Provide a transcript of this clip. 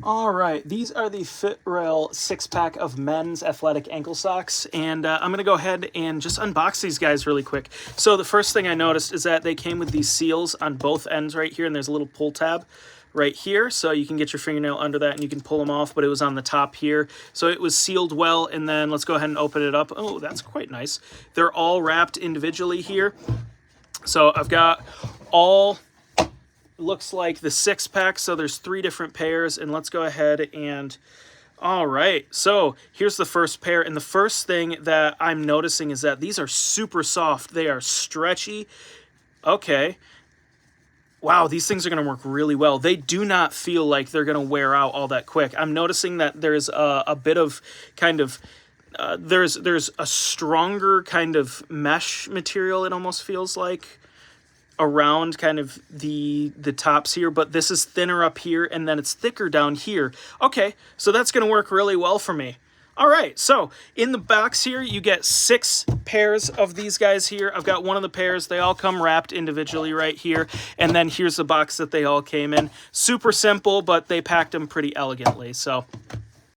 All right, these are the FITRELL 6-pack of men's athletic ankle socks, and I'm going to go ahead and just unbox these guys really quick. So the first thing I noticed is that they came with these seals on both ends right here, and there's a little pull tab right here, so you can get your fingernail under that and you can pull them off, but it was on the top here. So it was sealed well, and then let's go ahead and open it up. Oh, that's quite nice. They're all wrapped individually here. So I've got all... looks like the 6-pack, so there's 3 different pairs, and let's go ahead and... all right, so here's the first pair, and the first thing that I'm noticing is that these are super soft. They are stretchy. Okay. Wow, these things are going to work really well. They do not feel like they're going to wear out all that quick. I'm noticing that there's a bit of kind of... there's a stronger kind of mesh material, it almost feels like, around kind of the tops here, but this is thinner up here and then it's thicker down here. Okay, so that's going to work really well for me. All right, so in the box here, you get 6 pairs of these guys here. I've got one of the pairs. They all come wrapped individually right here, and then here's the box that they all came in. Super simple, but they packed them pretty elegantly, so...